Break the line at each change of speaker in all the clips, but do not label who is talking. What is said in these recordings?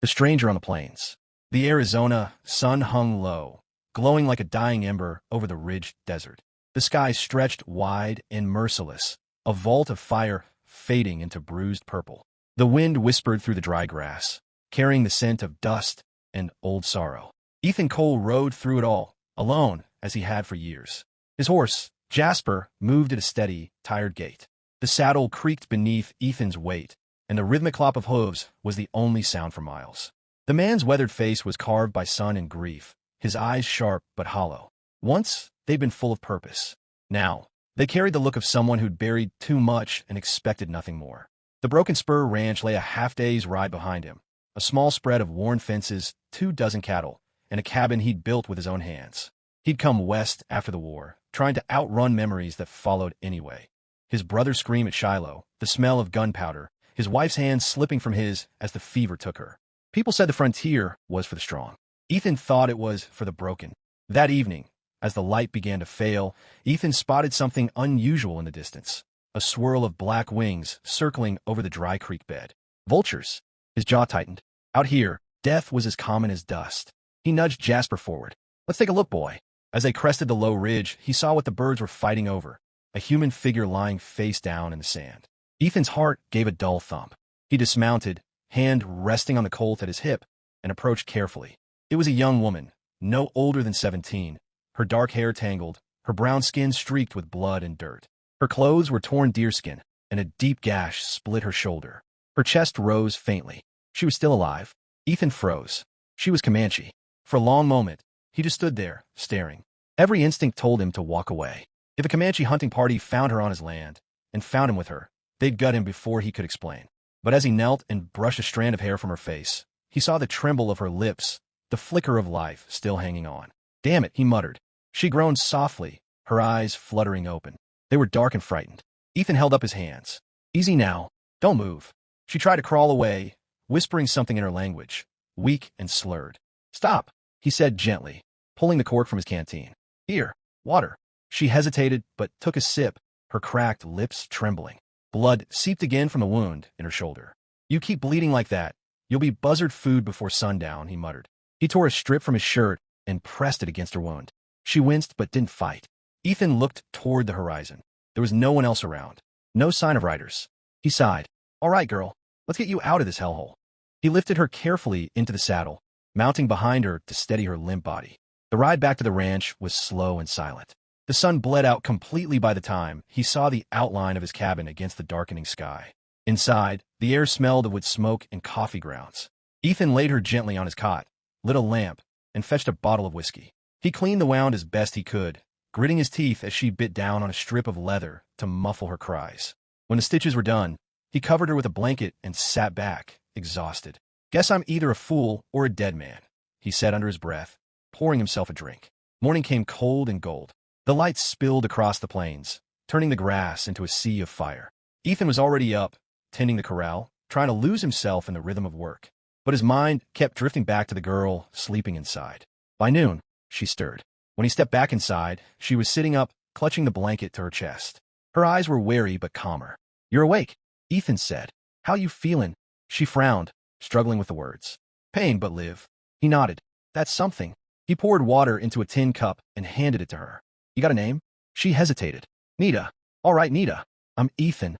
The stranger on the plains. The Arizona sun hung low, glowing like a dying ember over the ridged desert. The sky stretched wide and merciless, a vault of fire fading into bruised purple. The wind whispered through the dry grass, carrying the scent of dust and old sorrow. Ethan Cole rode through it all, alone, as he had for years. His horse, Jasper, moved at a steady, tired gait. The saddle creaked beneath Ethan's weight, and the rhythmic clop of hooves was the only sound for miles. The man's weathered face was carved by sun and grief, his eyes sharp but hollow. Once, they'd been full of purpose. Now, they carried the look of someone who'd buried too much and expected nothing more. The Broken Spur Ranch lay a half-day's ride behind him, a small spread of worn fences, 24 cattle, and a cabin he'd built with his own hands. He'd come west after the war, trying to outrun memories that followed anyway. His brother's scream at Shiloh, the smell of gunpowder, his wife's hands slipping from his as the fever took her. People said the frontier was for the strong. Ethan thought it was for the broken. That evening, as the light began to fail, Ethan spotted something unusual in the distance. A swirl of black wings circling over the dry creek bed. Vultures. His jaw tightened. Out here, death was as common as dust. He nudged Jasper forward. "Let's take a look, boy." As they crested the low ridge, he saw what the birds were fighting over, a human figure lying face down in the sand. Ethan's heart gave a dull thump. He dismounted, hand resting on the colt at his hip, and approached carefully. It was a young woman, no older than 17, her dark hair tangled, her brown skin streaked with blood and dirt. Her clothes were torn deerskin, and a deep gash split her shoulder. Her chest rose faintly. She was still alive. Ethan froze. She was Comanche. For a long moment, he just stood there, staring. Every instinct told him to walk away. If a Comanche hunting party found her on his land, and found him with her, they'd gut him before he could explain. But as he knelt and brushed a strand of hair from her face, he saw the tremble of her lips, the flicker of life still hanging on. "Damn it," he muttered. She groaned softly, her eyes fluttering open. They were dark and frightened. Ethan held up his hands. "Easy now. Don't move." She tried to crawl away, whispering something in her language, weak and slurred. "Stop," he said gently, pulling the cork from his canteen. "Here, water." She hesitated, but took a sip, her cracked lips trembling. Blood seeped again from the wound in her shoulder. "You keep bleeding like that, you'll be buzzard food before sundown," he muttered. He tore a strip from his shirt and pressed it against her wound. She winced but didn't fight. Ethan looked toward the horizon. There was no one else around. No sign of riders. He sighed. "All right, girl, let's get you out of this hellhole." He lifted her carefully into the saddle, mounting behind her to steady her limp body. The ride back to the ranch was slow and silent. The sun bled out completely by the time he saw the outline of his cabin against the darkening sky. Inside, the air smelled of wood smoke and coffee grounds. Ethan laid her gently on his cot, lit a lamp, and fetched a bottle of whiskey. He cleaned the wound as best he could, gritting his teeth as she bit down on a strip of leather to muffle her cries. When the stitches were done, he covered her with a blanket and sat back, exhausted. "Guess I'm either a fool or a dead man," he said under his breath, pouring himself a drink. Morning came cold and gold. The lights spilled across the plains, turning the grass into a sea of fire. Ethan was already up, tending the corral, trying to lose himself in the rhythm of work. But his mind kept drifting back to the girl sleeping inside. By noon, she stirred. When he stepped back inside, she was sitting up, clutching the blanket to her chest. Her eyes were wary but calmer. "You're awake," Ethan said. "How you feeling?" She frowned, struggling with the words. "Pain, but live." He nodded. "That's something." He poured water into a tin cup and handed it to her. "You got a name?" She hesitated. "Nita." "All right, Nita. I'm Ethan."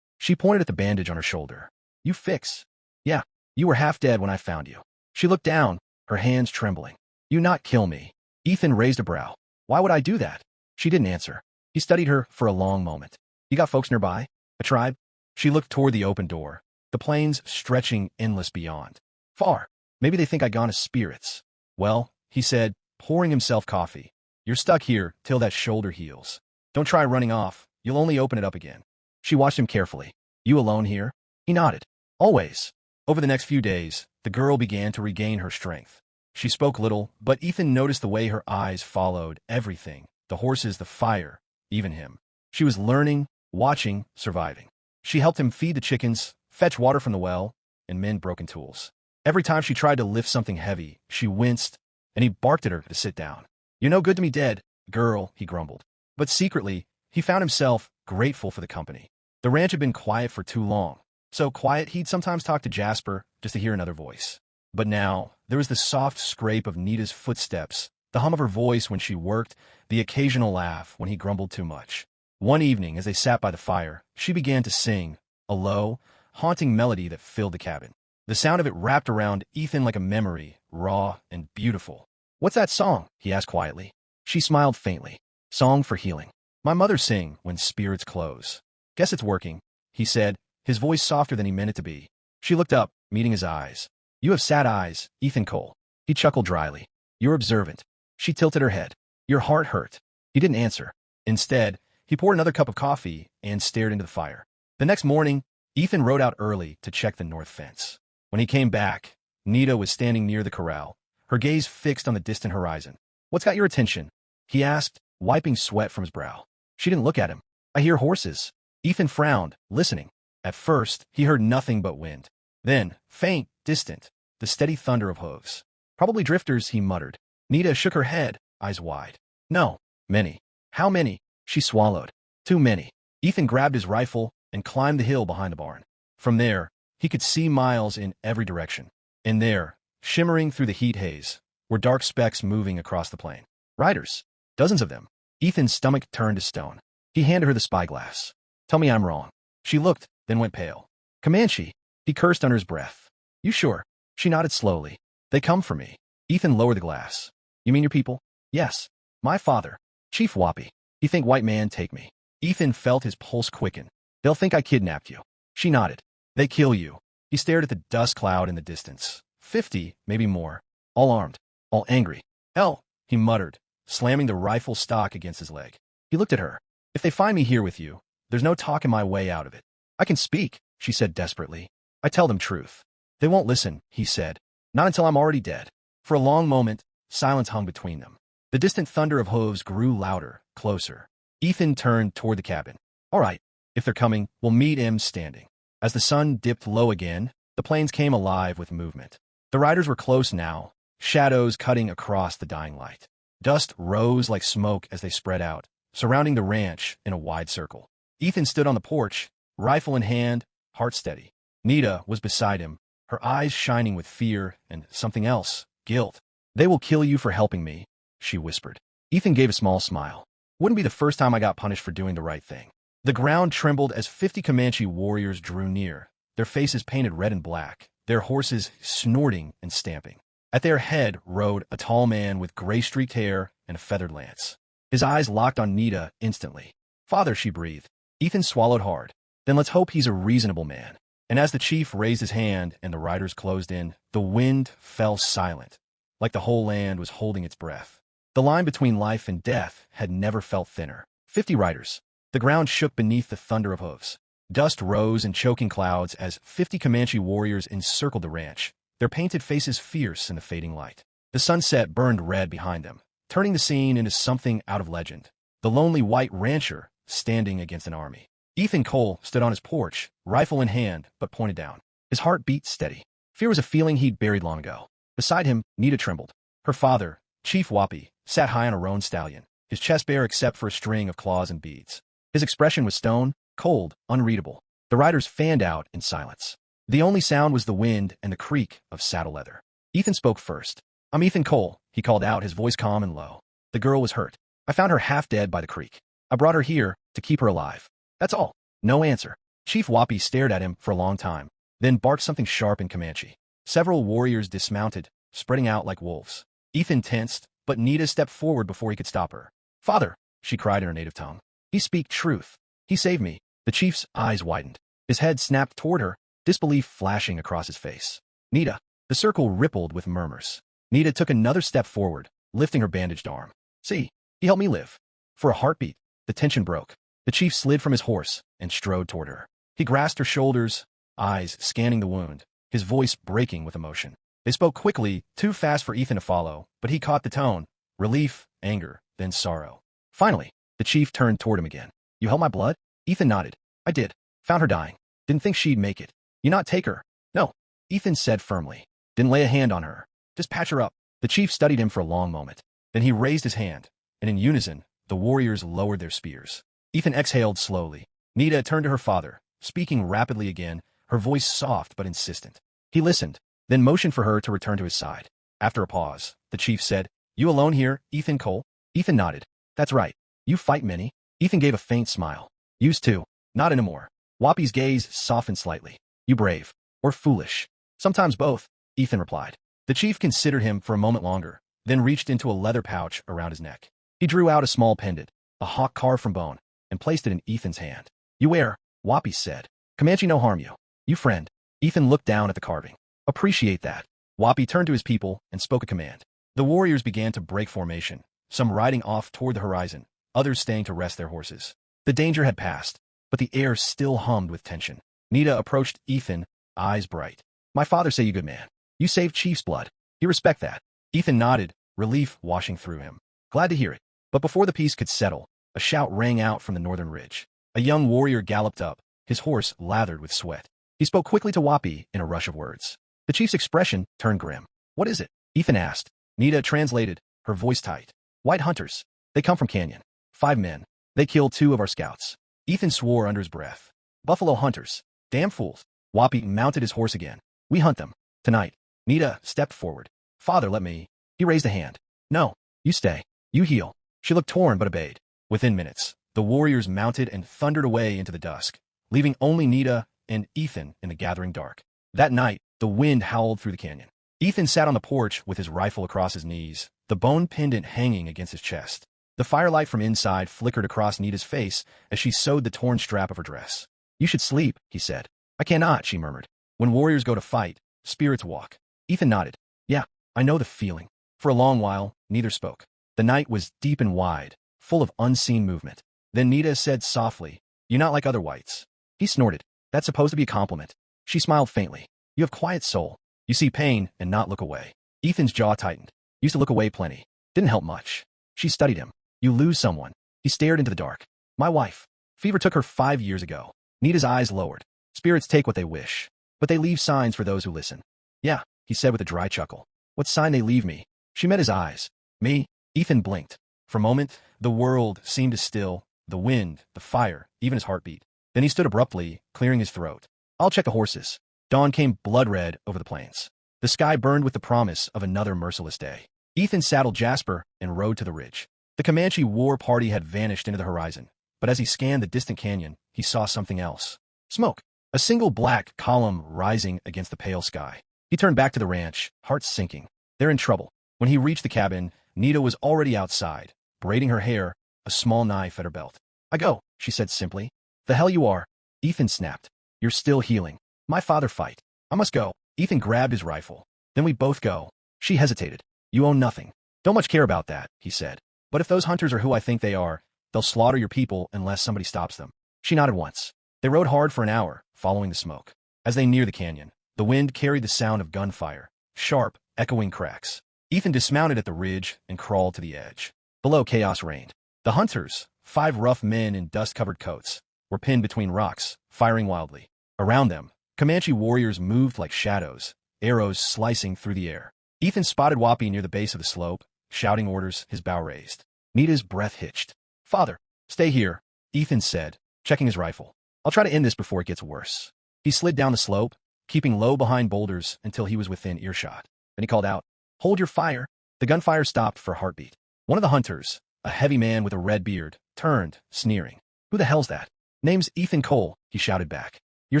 She pointed at the bandage on her shoulder. "You fix." "Yeah, you were half dead when I found you." She looked down, her hands trembling. "You not kill me." Ethan raised a brow. "Why would I do that?" She didn't answer. He studied her for a long moment. "You got folks nearby? A tribe?" She looked toward the open door, the plains stretching endless beyond. "Far. Maybe they think I gone as spirits." "Well," he said, pouring himself coffee, "you're stuck here till that shoulder heals. Don't try running off. You'll only open it up again." She watched him carefully. "You alone here?" He nodded. "Always." Over the next few days, the girl began to regain her strength. She spoke little, but Ethan noticed the way her eyes followed everything, the horses, the fire, even him. She was learning, watching, surviving. She helped him feed the chickens, fetch water from the well, and mend broken tools. Every time she tried to lift something heavy, she winced, and he barked at her to sit down. "You're no good to me dead, girl," he grumbled. But secretly, he found himself grateful for the company. The ranch had been quiet for too long. So quiet he'd sometimes talk to Jasper just to hear another voice. But now, there was the soft scrape of Nita's footsteps, the hum of her voice when she worked, the occasional laugh when he grumbled too much. One evening, as they sat by the fire, she began to sing, a low, haunting melody that filled the cabin. The sound of it wrapped around Ethan like a memory, raw and beautiful. "What's that song?" he asked quietly. She smiled faintly. "Song for healing. My mother sing when spirits close." "Guess it's working," he said, his voice softer than he meant it to be. She looked up, meeting his eyes. "You have sad eyes, Ethan Cole." He chuckled dryly. "You're observant." She tilted her head. "Your heart hurt." He didn't answer. Instead, he poured another cup of coffee and stared into the fire. The next morning, Ethan rode out early to check the north fence. When he came back, Nita was standing near the corral, her gaze fixed on the distant horizon. "What's got your attention?" he asked, wiping sweat from his brow. She didn't look at him. "I hear horses." Ethan frowned, listening. At first, he heard nothing but wind. Then, faint, distant, the steady thunder of hooves. "Probably drifters," he muttered. Nita shook her head, eyes wide. "No, many." "How many?" She swallowed. "Too many." Ethan grabbed his rifle and climbed the hill behind the barn. From there, he could see miles in every direction. And there, shimmering through the heat haze, were dark specks moving across the plain. Riders. Dozens of them. Ethan's stomach turned to stone. He handed her the spyglass. "Tell me I'm wrong." She looked, then went pale. "Comanche." He cursed under his breath. "You sure?" She nodded slowly. "They come for me." Ethan lowered the glass. "You mean your people?" "Yes. My father. Chief Wapi. He think white man take me." Ethan felt his pulse quicken. "They'll think I kidnapped you." She nodded. "They kill you." He stared at the dust cloud in the distance. 50, maybe more. All armed. All angry. "Hell," he muttered, slamming the rifle stock against his leg. He looked at her. "If they find me here with you, there's no talking my way out of it." "I can speak," she said desperately. "I tell them truth." "They won't listen," he said. "Not until I'm already dead." For a long moment, silence hung between them. The distant thunder of hooves grew louder, closer. Ethan turned toward the cabin. "All right, if they're coming, we'll meet him standing." As the sun dipped low again, the plains came alive with movement. The riders were close now, shadows cutting across the dying light. Dust rose like smoke as they spread out, surrounding the ranch in a wide circle. Ethan stood on the porch, rifle in hand, heart steady. Nita was beside him, her eyes shining with fear and something else, guilt. "They will kill you for helping me," she whispered. Ethan gave a small smile. "Wouldn't be the first time I got punished for doing the right thing." The ground trembled as 50 Comanche warriors drew near, their faces painted red and black, their horses snorting and stamping. At their head rode a tall man with gray-streaked hair and a feathered lance. His eyes locked on Nita instantly. "Father," she breathed. Ethan swallowed hard. "Then let's hope he's a reasonable man." And as the chief raised his hand and the riders closed in, the wind fell silent, like the whole land was holding its breath. The line between life and death had never felt thinner. 50 riders. The ground shook beneath the thunder of hooves. Dust rose in choking clouds as 50 Comanche warriors encircled the ranch, their painted faces fierce in the fading light. The sunset burned red behind them, turning the scene into something out of legend. The lonely white rancher standing against an army. Ethan Cole stood on his porch, rifle in hand, but pointed down. His heart beat steady. Fear was a feeling he'd buried long ago. Beside him, Nita trembled. Her father, Chief Wapi, sat high on a roan stallion, his chest bare except for a string of claws and beads. His expression was stone, cold, unreadable. The riders fanned out in silence. The only sound was the wind and the creak of saddle leather. Ethan spoke first. "I'm Ethan Cole," he called out, his voice calm and low. "The girl was hurt. I found her half dead by the creek. I brought her here to keep her alive. That's all." No answer. Chief Wapi stared at him for a long time, then barked something sharp in Comanche. Several warriors dismounted, spreading out like wolves. Ethan tensed, but Nita stepped forward before he could stop her. "Father," she cried in her native tongue. "He speak truth. He saved me." The chief's eyes widened. His head snapped toward her, disbelief flashing across his face. "Nita." The circle rippled with murmurs. Nita took another step forward, lifting her bandaged arm. "See, he helped me live." For a heartbeat, the tension broke. The chief slid from his horse and strode toward her. He grasped her shoulders, eyes scanning the wound, his voice breaking with emotion. They spoke quickly, too fast for Ethan to follow, but he caught the tone. Relief, anger, then sorrow. Finally, the chief turned toward him again. "You held my blood?" Ethan nodded. "I did. Found her dying. Didn't think she'd make it." "You not take her?" "No," Ethan said firmly. "Didn't lay a hand on her. Just patch her up." The chief studied him for a long moment. Then he raised his hand, and in unison, the warriors lowered their spears. Ethan exhaled slowly. Nita turned to her father, speaking rapidly again, her voice soft but insistent. He listened, then motioned for her to return to his side. After a pause, the chief said, "You alone here, Ethan Cole?" Ethan nodded. "That's right. You fight many?" Ethan gave a faint smile. "Used to. Not anymore." Wapi's gaze softened slightly. "You brave? Or foolish?" "Sometimes both," Ethan replied. The chief considered him for a moment longer, then reached into a leather pouch around his neck. He drew out a small pendant, a hawk carved from bone, and placed it in Ethan's hand. "You wear," Wapi said. "Comanche no harm you. You friend." Ethan looked down at the carving. "Appreciate that." Wapi turned to his people and spoke a command. The warriors began to break formation, some riding off toward the horizon, others staying to rest their horses. The danger had passed, but the air still hummed with tension. Nita approached Ethan, eyes bright. "My father say you good man. You saved Chief's blood. You respect that." Ethan nodded, relief washing through him. "Glad to hear it." But before the peace could settle, a shout rang out from the northern ridge. A young warrior galloped up, his horse lathered with sweat. He spoke quickly to Wapi in a rush of words. The chief's expression turned grim. "What is it?" Ethan asked. Nita translated, her voice tight. "White hunters. They come from Canyon. 5 men. They killed 2 of our scouts." Ethan swore under his breath. "Buffalo hunters. Damn fools." Wapi mounted his horse again. "We hunt them. Tonight." Nita stepped forward. "Father, let me." He raised a hand. "No. You stay. You heal." She looked torn but obeyed. Within minutes, the warriors mounted and thundered away into the dusk, leaving only Nita and Ethan in the gathering dark. That night, the wind howled through the canyon. Ethan sat on the porch with his rifle across his knees, the bone pendant hanging against his chest. The firelight from inside flickered across Nita's face as she sewed the torn strap of her dress. "You should sleep," he said. "I cannot," she murmured. "When warriors go to fight, spirits walk." Ethan nodded. "Yeah, I know the feeling." For a long while, neither spoke. The night was deep and wide, full of unseen movement. Then Nita said softly, "You're not like other whites." He snorted. "That's supposed to be a compliment." She smiled faintly. "You have quiet soul. You see pain and not look away." Ethan's jaw tightened. Used to look away plenty. Didn't help much. She studied him. "You lose someone." He stared into the dark. "My wife. Fever took her 5 years ago." Nita's eyes lowered. "Spirits take what they wish, but they leave signs for those who listen." "Yeah," he said with a dry chuckle. "What sign they leave me?" She met his eyes. "Me?" Ethan blinked. For a moment, the world seemed to still, the wind, the fire, even his heartbeat. Then he stood abruptly, clearing his throat. "I'll check the horses." Dawn came blood-red over the plains. The sky burned with the promise of another merciless day. Ethan saddled Jasper and rode to the ridge. The Comanche war party had vanished into the horizon, but as he scanned the distant canyon, he saw something else. Smoke. A single black column rising against the pale sky. He turned back to the ranch, heart sinking. They're in trouble. When he reached the cabin, Nita was already outside, braiding her hair, a small knife at her belt. "I go," she said simply. "The hell you are." Ethan snapped. "You're still healing. My father fight. I must go." Ethan grabbed his rifle. "Then we both go." She hesitated. "You own nothing." "Don't much care about that," he said. "But if those hunters are who I think they are, they'll slaughter your people unless somebody stops them." She nodded once. They rode hard for an hour, following the smoke. As they neared the canyon, the wind carried the sound of gunfire, sharp, echoing cracks. Ethan dismounted at the ridge and crawled to the edge. Below, chaos reigned. The hunters, 5 rough men in dust-covered coats, were pinned between rocks, firing wildly. Around them, Comanche warriors moved like shadows, arrows slicing through the air. Ethan spotted Wapi near the base of the slope, shouting orders, his bow raised. Nita's breath hitched. "Father, stay here," Ethan said, checking his rifle. "I'll try to end this before it gets worse." He slid down the slope, keeping low behind boulders until he was within earshot. Then he called out, "Hold your fire." The gunfire stopped for a heartbeat. One of the hunters, a heavy man with a red beard, turned, sneering. "Who the hell's that?" "Name's Ethan Cole," he shouted back. "You're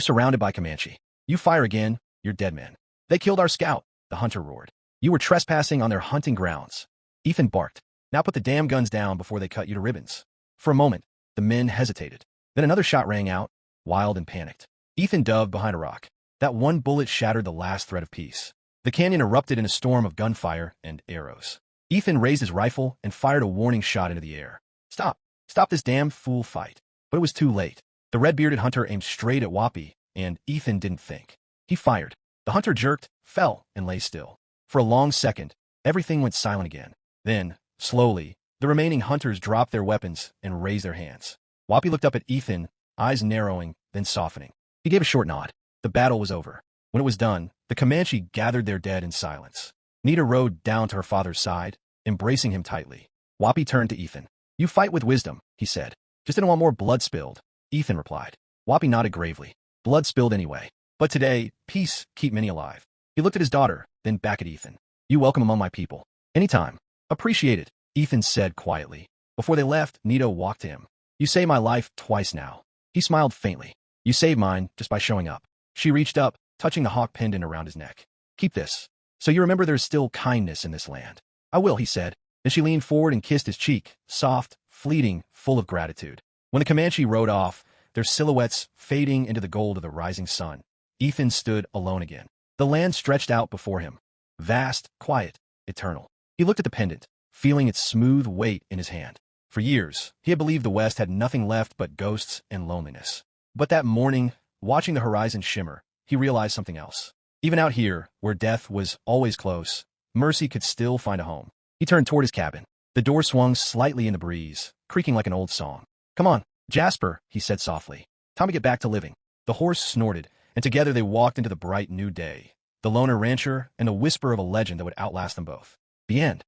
surrounded by Comanche. You fire again, you're dead men." "They killed our scout," the hunter roared. "You were trespassing on their hunting grounds." Ethan barked. "Now put the damn guns down before they cut you to ribbons." For a moment, the men hesitated. Then another shot rang out, wild and panicked. Ethan dove behind a rock. That one bullet shattered the last thread of peace. The canyon erupted in a storm of gunfire and arrows. Ethan raised his rifle and fired a warning shot into the air. "Stop! Stop this damn fool fight." But it was too late. The red-bearded hunter aimed straight at Wapi, and Ethan didn't think. He fired. The hunter jerked, fell, and lay still. For a long second, everything went silent again. Then, slowly, the remaining hunters dropped their weapons and raised their hands. Wapi looked up at Ethan, eyes narrowing, then softening. He gave a short nod. The battle was over. When it was done, the Comanche gathered their dead in silence. Nita rode down to her father's side, embracing him tightly. Wapi turned to Ethan. "You fight with wisdom," he said. "Just didn't want more blood spilled." Ethan replied. Wapi nodded gravely. "Blood spilled anyway. But today, peace keep many alive." He looked at his daughter, then back at Ethan. You welcome among my people. Anytime. Appreciate it, Ethan said quietly. Before they left, Nito walked to him. You saved my life twice now. He smiled faintly. You saved mine just by showing up. She reached up, touching the hawk pendant around his neck. Keep this. So you remember there's still kindness in this land. I will, he said. Then she leaned forward and kissed his cheek, soft, fleeting, full of gratitude. When the Comanche rode off, their silhouettes fading into the gold of the rising sun, Ethan stood alone again. The land stretched out before him. Vast, quiet, eternal. He looked at the pendant, feeling its smooth weight in his hand. For years, he had believed the West had nothing left but ghosts and loneliness. But that morning, watching the horizon shimmer, he realized something else. Even out here, where death was always close, mercy could still find a home. He turned toward his cabin. The door swung slightly in the breeze, creaking like an old song. Come on, Jasper, he said softly. Time to get back to living. The horse snorted, and together they walked into the bright new day. The loner rancher and a whisper of a legend that would outlast them both. The end.